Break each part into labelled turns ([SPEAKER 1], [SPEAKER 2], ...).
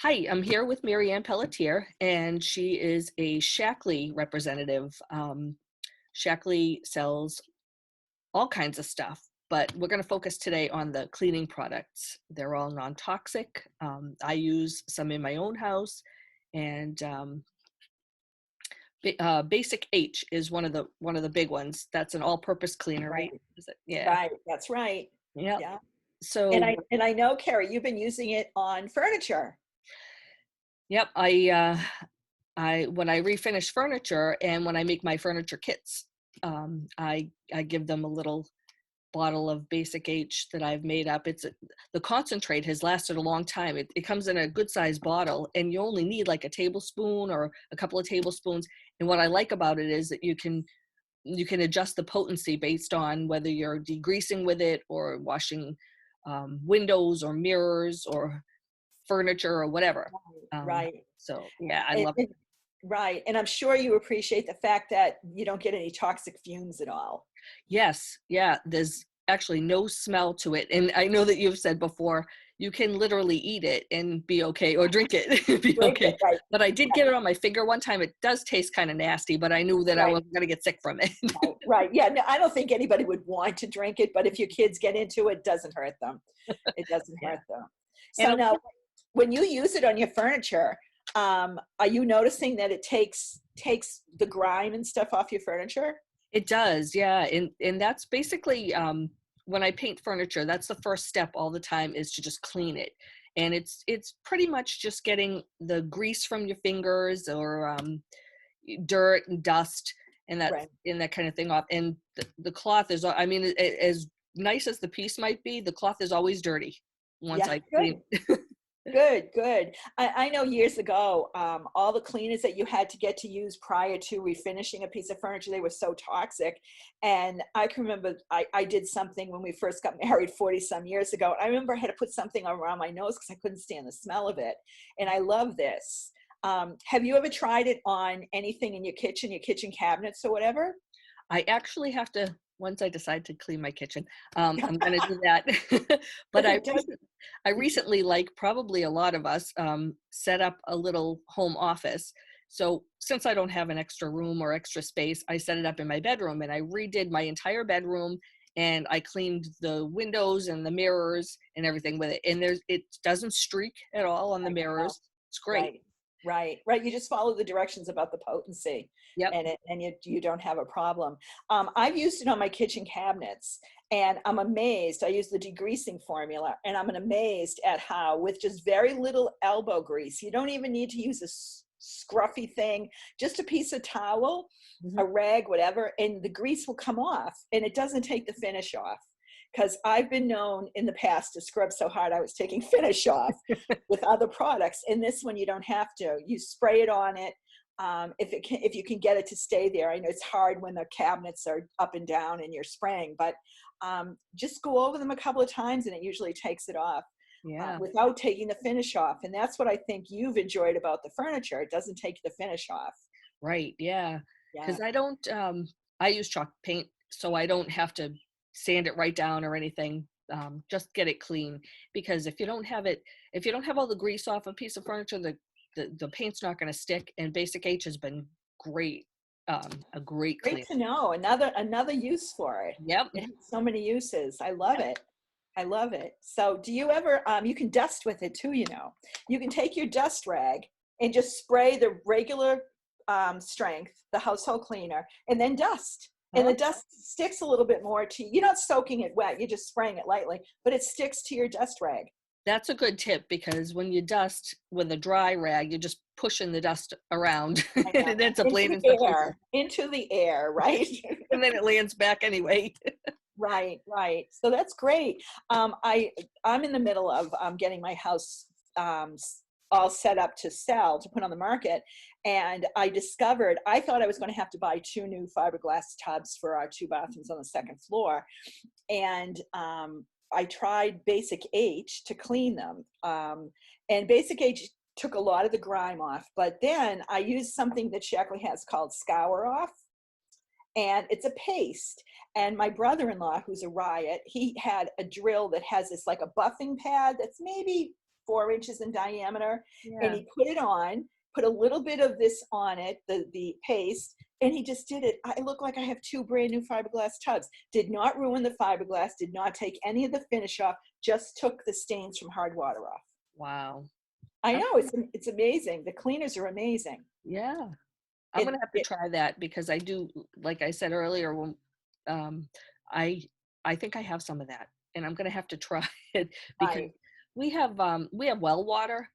[SPEAKER 1] Hi, I'm here with Marianne Pelletier, and she is a Shaklee representative. Shaklee sells all kinds of stuff, but we're going to focus today on the cleaning products. They're all non-toxic. I use some in my own house, and Basic H is one of the big ones. That's an all-purpose cleaner, right?
[SPEAKER 2] Right,
[SPEAKER 1] Is it? Yeah.
[SPEAKER 2] right. That's right.
[SPEAKER 1] Yep.
[SPEAKER 2] Yeah. And
[SPEAKER 1] So,
[SPEAKER 2] I know, Kerri, you've been using it on furniture.
[SPEAKER 1] yep. I when I refinish furniture and when I make my furniture kits, I give them a little bottle of Basic H that I've made up. The concentrate has lasted a long time. It comes in a good sized bottle, and you only need like a tablespoon or a couple of tablespoons. And what I like about it is that you can adjust the potency based on whether you're degreasing with it or washing windows or mirrors or furniture or whatever.
[SPEAKER 2] Right.
[SPEAKER 1] So yeah, I
[SPEAKER 2] And,
[SPEAKER 1] love.
[SPEAKER 2] and- right. And I'm sure you appreciate the fact that you don't get any toxic fumes at all.
[SPEAKER 1] Yes, yeah, there's actually no smell to it. And I know that you've said before, you can literally eat it and be okay, or drink it and be
[SPEAKER 2] Drink it.
[SPEAKER 1] okay.
[SPEAKER 2] Right.
[SPEAKER 1] But I did get it on my finger one time. It does taste kind of nasty, but I knew that I
[SPEAKER 2] Right.
[SPEAKER 1] wasn't going to get sick from it.
[SPEAKER 2] Right. Right. Yeah. No, I don't think anybody would want to drink it, but if your kids get into it, it doesn't hurt them. It doesn't
[SPEAKER 1] Yeah.
[SPEAKER 2] hurt them.
[SPEAKER 1] And
[SPEAKER 2] So now, when you use it on your furniture, are you noticing that it takes the grime and stuff off your furniture?
[SPEAKER 1] it does, yeah. And that's basically when I paint furniture, that's the first step all the time, is to just clean it. And it's pretty much just getting the grease from your fingers or dirt and dust
[SPEAKER 2] Right.
[SPEAKER 1] and that kind of thing off. And the cloth is, I mean, as nice as the piece might be, the cloth is always dirty once
[SPEAKER 2] Yeah.
[SPEAKER 1] I clean.
[SPEAKER 2] Good. Good, good. I know years ago, all the cleaners that you had to get to use prior to refinishing a piece of furniture, they were so toxic. And I can remember I did something when we first got married 40 some years ago. I remember I had to put something around my nose because I couldn't stand the smell of it. And I love this. Have you ever tried it on anything in your kitchen cabinets or whatever?
[SPEAKER 1] I actually have to, once I decide to clean my kitchen, I'm going to do that. But
[SPEAKER 2] If it does,
[SPEAKER 1] I recently, like probably a lot of us, set up a little home office. So since I don't have an extra room or extra space, I set it up in my bedroom, and I redid my entire bedroom, and I cleaned the windows and the mirrors and everything with it. And it doesn't streak at all on the mirrors. It's great.
[SPEAKER 2] right, right, right. You just follow the directions about the potency,
[SPEAKER 1] Yep.
[SPEAKER 2] and you don't have a problem. I've used it on my kitchen cabinets, and I'm amazed. I use the degreasing formula, and I'm amazed at how, with just very little elbow grease, you don't even need to use a scruffy thing, just a piece of towel,
[SPEAKER 1] Mhm.
[SPEAKER 2] a rag, whatever, and the grease will come off, and it doesn't take the finish off. Because I've been known in the past to scrub so hard I was taking finish off with other products. And this one, you don't have to. You spray it on it. If you can get it to stay there. I know it's hard when the cabinets are up and down and you're spraying, but just go over them a couple of times and it usually takes it off
[SPEAKER 1] Yeah.
[SPEAKER 2] without taking the finish off. And that's what I think you've enjoyed about the furniture. It doesn't take the finish off.
[SPEAKER 1] Right. Yeah.
[SPEAKER 2] Yeah.
[SPEAKER 1] Because I don't, I use chalk paint, so I don't have to sand it right down or anything. Just get it clean. Because if you don't have all the grease off a piece of furniture, the paint's not going to stick. And Basic H has been great, a great
[SPEAKER 2] Great
[SPEAKER 1] clean.
[SPEAKER 2] to know. Another use for it.
[SPEAKER 1] Yep.
[SPEAKER 2] It has so many uses. I love it. I love it. So do you ever, you can dust with it too, you know. You can take your dust rag and just spray the regular strength, the household cleaner, and then dust. And
[SPEAKER 1] Oh,
[SPEAKER 2] the dust sticks a little bit more to you. You're not soaking it wet, you're just spraying it lightly, but it sticks to your dust rag.
[SPEAKER 1] that's a good tip, because when you dust with a dry rag, you're just pushing the dust around
[SPEAKER 2] I
[SPEAKER 1] and
[SPEAKER 2] know.
[SPEAKER 1] it ends up
[SPEAKER 2] Into
[SPEAKER 1] landing
[SPEAKER 2] the
[SPEAKER 1] someplace else.
[SPEAKER 2] air, into the air, right?
[SPEAKER 1] And then it lands back anyway.
[SPEAKER 2] Right, right. So that's great. I'm in the middle of getting my house all set up to sell, to put on the market, and I discovered I thought I was going to have to buy two new fiberglass tubs for our two bathrooms on the second floor, and I tried Basic H to clean them, and Basic H took a lot of the grime off, but then I used something that Shaklee has called Scour Off, and it's a paste. And my brother-in-law, who's a riot, he had a drill that has this like a buffing pad that's maybe 4 inches in diameter, and
[SPEAKER 1] Yeah.
[SPEAKER 2] he put it on, put a little bit of this on it, the paste, and he just did it. I look like I have two brand new fiberglass tubs. Did not ruin the fiberglass, did not take any of the finish off, just took the stains from hard water off.
[SPEAKER 1] Wow.
[SPEAKER 2] I
[SPEAKER 1] I'm
[SPEAKER 2] know, it's amazing. The cleaners are amazing.
[SPEAKER 1] Yeah. I'm
[SPEAKER 2] It
[SPEAKER 1] gonna have to
[SPEAKER 2] it
[SPEAKER 1] try that because I do, like I said earlier, when um, I I think I have some of that, and I'm gonna have to try it because
[SPEAKER 2] right.
[SPEAKER 1] we have well water,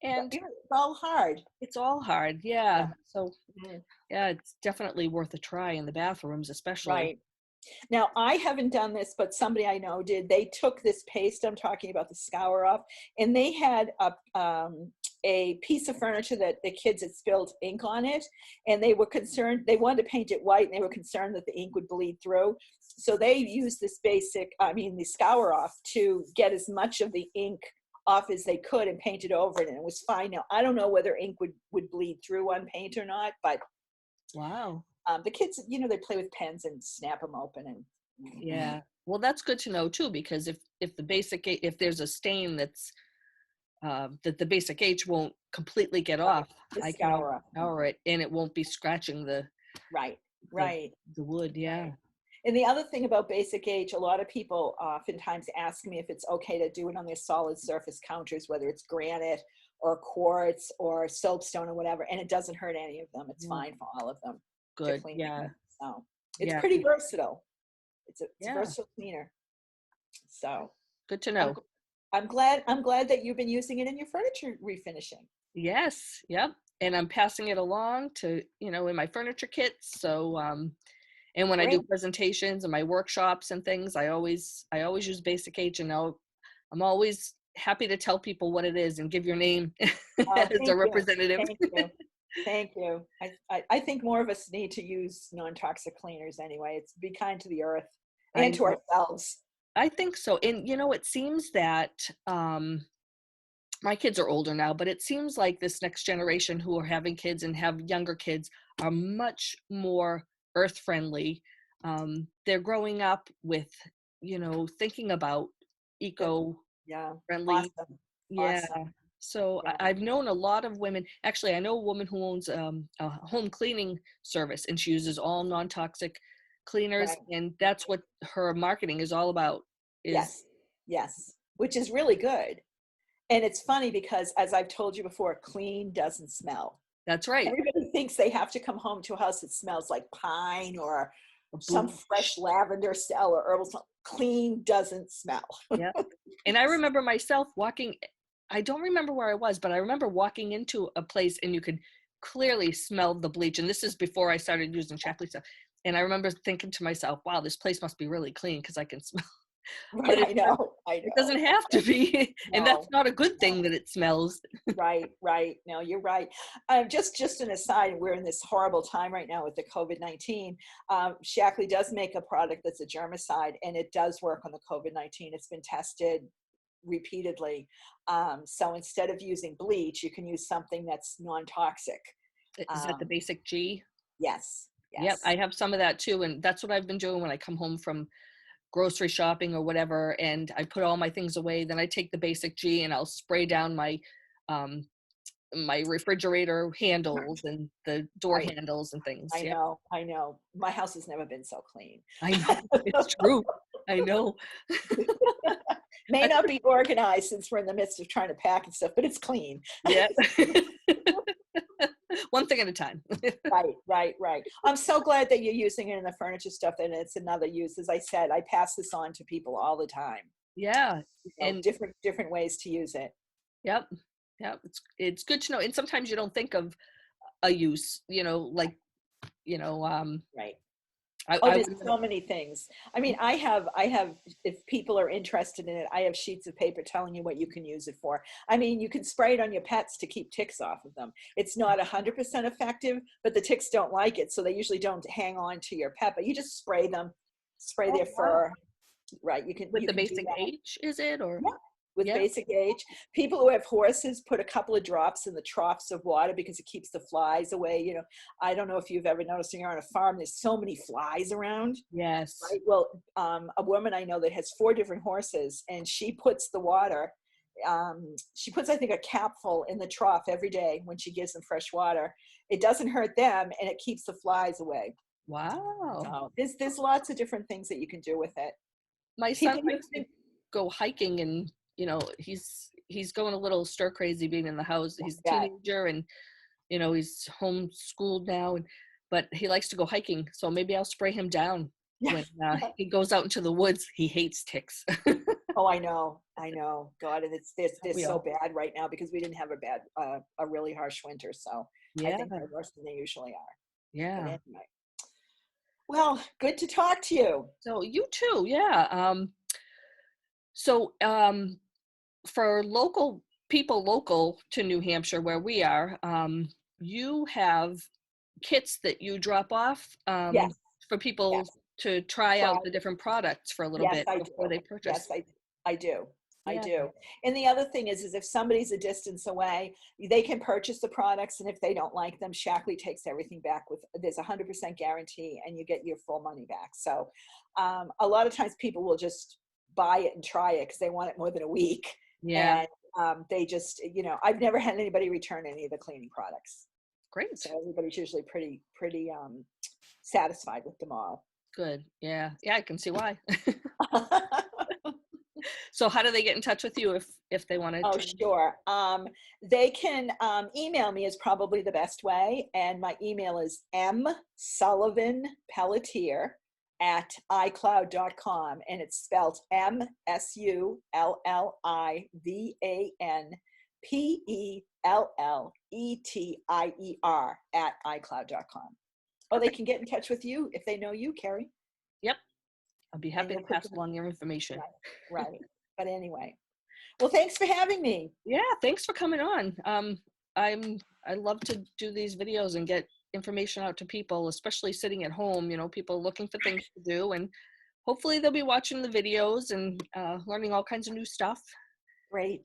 [SPEAKER 1] and
[SPEAKER 2] It's all hard.
[SPEAKER 1] it's all hard.
[SPEAKER 2] Yeah.
[SPEAKER 1] Yeah. So
[SPEAKER 2] Mhm.
[SPEAKER 1] yeah, it's definitely worth a try in the bathrooms, especially.
[SPEAKER 2] Right. Now, I haven't done this, but somebody I know did. They took this paste, I'm talking about the scour off, and they had a piece of furniture that the kids had spilled ink on it, and they were concerned, they wanted to paint it white, and they were concerned that the ink would bleed through. So they used this the scour off to get as much of the ink off as they could and paint it over it, and it was fine. Now, I don't know whether ink would bleed through on paint or not, but
[SPEAKER 1] Wow.
[SPEAKER 2] the kids, they play with pens and snap them open and
[SPEAKER 1] Yeah. Well, that's good to know too, because if the if there's a stain that the basic H won't completely get
[SPEAKER 2] right,
[SPEAKER 1] off,
[SPEAKER 2] the
[SPEAKER 1] I can always
[SPEAKER 2] scour.
[SPEAKER 1] scour it, and it won't be scratching
[SPEAKER 2] Right,
[SPEAKER 1] the
[SPEAKER 2] right,
[SPEAKER 1] the wood. Yeah.
[SPEAKER 2] right. And the other thing about basic H, a lot of people oftentimes ask me if it's okay to do it on their solid surface counters, whether it's granite or quartz or soapstone or whatever, and it doesn't hurt any of them. It's
[SPEAKER 1] Mm,
[SPEAKER 2] fine for all of them to
[SPEAKER 1] good.
[SPEAKER 2] clean
[SPEAKER 1] Yeah.
[SPEAKER 2] them. So it's
[SPEAKER 1] Yeah.
[SPEAKER 2] pretty versatile. It's a
[SPEAKER 1] Yeah.
[SPEAKER 2] versatile cleaner. So
[SPEAKER 1] Good to
[SPEAKER 2] I'm
[SPEAKER 1] know.
[SPEAKER 2] I'm glad that you've been using it in your furniture refinishing.
[SPEAKER 1] Yes. Yep. And I'm passing it along to, in my furniture kits. So, and when I do
[SPEAKER 2] Great.
[SPEAKER 1] presentations and my workshops and things, I always use Basic H, and I'm always happy to tell people what it is and give your name
[SPEAKER 2] Oh,
[SPEAKER 1] as a
[SPEAKER 2] thank you.
[SPEAKER 1] representative.
[SPEAKER 2] Thank you. Thank you. I think more of us need to use non-toxic cleaners anyway. It's be kind to the earth
[SPEAKER 1] I
[SPEAKER 2] and to
[SPEAKER 1] know.
[SPEAKER 2] ourselves.
[SPEAKER 1] I think so. And it seems that my kids are older now, but it seems like this next generation who are having kids and have younger kids are much more earth friendly. They're growing up with, thinking about
[SPEAKER 2] That,
[SPEAKER 1] eco
[SPEAKER 2] yeah.
[SPEAKER 1] friendly.
[SPEAKER 2] Awesome.
[SPEAKER 1] Yeah.
[SPEAKER 2] Awesome.
[SPEAKER 1] So
[SPEAKER 2] Yeah.
[SPEAKER 1] I've known a lot of women. Actually, I know a woman who owns a home cleaning service, and she uses all non-toxic cleaners,
[SPEAKER 2] Right.
[SPEAKER 1] and that's what her marketing is all about. Is
[SPEAKER 2] Yes. Yes. Which is really good. And it's funny because, as I've told you before, clean doesn't smell.
[SPEAKER 1] That's right.
[SPEAKER 2] Everybody thinks they have to come home to a house that smells like pine or
[SPEAKER 1] A
[SPEAKER 2] some
[SPEAKER 1] bleach.
[SPEAKER 2] fresh lavender smell or herbal smell. Clean doesn't smell.
[SPEAKER 1] Yeah. And I remember myself walking, I don't remember where I was, but I remember walking into a place and you could clearly smell the bleach. And this is before I started using Shaklee stuff. And I remember thinking to myself, wow, this place must be really clean because I can smell.
[SPEAKER 2] Right.
[SPEAKER 1] But
[SPEAKER 2] I know. I
[SPEAKER 1] it
[SPEAKER 2] know.
[SPEAKER 1] doesn't have to be. And that's
[SPEAKER 2] No.
[SPEAKER 1] not a good
[SPEAKER 2] No.
[SPEAKER 1] thing that it smells.
[SPEAKER 2] Right, right. No, you're right. Just an aside, we're in this horrible time right now with the COVID-19. Shaklee does make a product that's a germicide, and it does work on the COVID-19. It's been tested repeatedly. So instead of using bleach, you can use something that's non-toxic.
[SPEAKER 1] Is that the
[SPEAKER 2] Um,
[SPEAKER 1] basic G?
[SPEAKER 2] yes,
[SPEAKER 1] Yep. I
[SPEAKER 2] yes.
[SPEAKER 1] have some of that too. And that's what I've been doing when I come home from grocery shopping or whatever, and I put all my things away. Then I take the basic G and I'll spray down um, my refrigerator handles and the door
[SPEAKER 2] Right.
[SPEAKER 1] handles and things.
[SPEAKER 2] I
[SPEAKER 1] Yeah,
[SPEAKER 2] know. I know. My house has never been so clean.
[SPEAKER 1] I know. It's true. I know.
[SPEAKER 2] May
[SPEAKER 1] I,
[SPEAKER 2] not be organized since we're in the midst of trying to pack and stuff, but it's clean.
[SPEAKER 1] yeah. One thing at a time.
[SPEAKER 2] Right, right, right. I'm so glad that you're using it in the furniture stuff, and it's another use. As I said, I pass this on to people all the time.
[SPEAKER 1] Yeah. And
[SPEAKER 2] Different ways to use it.
[SPEAKER 1] yep. Yep. It's good to know. And sometimes you don't think of a use, like, you know, um,
[SPEAKER 2] Right. Oh,
[SPEAKER 1] I
[SPEAKER 2] there's
[SPEAKER 1] wouldn't have,
[SPEAKER 2] so many things. I mean, I have, if people are interested in it, I have sheets of paper telling you what you can use it for. I mean, you can spray it on your pets to keep ticks off of them. It's not 100% effective, but the ticks don't like it, so they usually don't hang on to your pet. But you just spray them, spray
[SPEAKER 1] oh,
[SPEAKER 2] their
[SPEAKER 1] wow.
[SPEAKER 2] fur. Right. You can
[SPEAKER 1] With
[SPEAKER 2] you
[SPEAKER 1] the
[SPEAKER 2] can do
[SPEAKER 1] basic
[SPEAKER 2] that.
[SPEAKER 1] H, is it? Or,
[SPEAKER 2] Yeah. With
[SPEAKER 1] yeah.
[SPEAKER 2] basic age, people who have horses put a couple of drops in the troughs of water because it keeps the flies away. I don't know if you've ever noticed when you're on a farm, there's so many flies around.
[SPEAKER 1] Yes.
[SPEAKER 2] Right. Well, a woman I know that has 4 different horses, and she puts the water she puts, I think, a capful in the trough every day when she gives them fresh water. It doesn't hurt them, and it keeps the flies away.
[SPEAKER 1] Wow.
[SPEAKER 2] So there's lots of different things that you can do with it.
[SPEAKER 1] My son
[SPEAKER 2] People
[SPEAKER 1] likes
[SPEAKER 2] use
[SPEAKER 1] to
[SPEAKER 2] it.
[SPEAKER 1] go hiking, and he's going a little stir crazy being in the house. He's a
[SPEAKER 2] Yeah,
[SPEAKER 1] teenager, and he's homeschooled now, and but he likes to go hiking. So maybe I'll spray him down
[SPEAKER 2] yeah.
[SPEAKER 1] when he goes out into the woods. He hates ticks.
[SPEAKER 2] Oh, I know, I know. God, and they're
[SPEAKER 1] We
[SPEAKER 2] so
[SPEAKER 1] all.
[SPEAKER 2] bad right now because we didn't have a really harsh winter. So I
[SPEAKER 1] Yeah,
[SPEAKER 2] think they're worse than they usually are. But
[SPEAKER 1] yeah.
[SPEAKER 2] anyway, well, good to talk to you.
[SPEAKER 1] So you too, yeah. So for local people local to New Hampshire, where we are, you have kits that you drop off
[SPEAKER 2] Yes,
[SPEAKER 1] for people
[SPEAKER 2] yes.
[SPEAKER 1] to try
[SPEAKER 2] Try.
[SPEAKER 1] out the different products for a little
[SPEAKER 2] Yes,
[SPEAKER 1] bit
[SPEAKER 2] I
[SPEAKER 1] before
[SPEAKER 2] do.
[SPEAKER 1] they
[SPEAKER 2] Yes,
[SPEAKER 1] purchase.
[SPEAKER 2] I do. I
[SPEAKER 1] Yeah,
[SPEAKER 2] do. And the other thing is if somebody's a distance away, they can purchase the products, and if they don't like them, Shaklee takes everything back with, there's 100% guarantee, and you get your full money back. So a lot of times people will just buy it and try it because they want it more than a week.
[SPEAKER 1] yeah,
[SPEAKER 2] And they just, I've never had anybody return any of the cleaning products. So
[SPEAKER 1] great,
[SPEAKER 2] everybody's usually pretty satisfied with them all.
[SPEAKER 1] good. Yeah, yeah, I can see why. So how do they get in touch with you if they want to
[SPEAKER 2] Oh,
[SPEAKER 1] try?
[SPEAKER 2] sure. They can email me is probably the best way. And my email is msullivanpelletier at icloud.com. And it's spelled MSULLIVANPELLETIER at icloud.com. Or they
[SPEAKER 1] Perfect.
[SPEAKER 2] can get in touch with you if they know you, Kerri,
[SPEAKER 1] Yep, I'll be
[SPEAKER 2] and
[SPEAKER 1] happy
[SPEAKER 2] you'll
[SPEAKER 1] to
[SPEAKER 2] put
[SPEAKER 1] pass
[SPEAKER 2] them
[SPEAKER 1] along your information.
[SPEAKER 2] right, right. But anyway, well, thanks for having me.
[SPEAKER 1] Yeah, thanks for coming on. I love to do these videos and get information out to people, especially sitting at home, people looking for things to do, and hopefully they'll be watching the videos and learning all kinds of new stuff.
[SPEAKER 2] Great.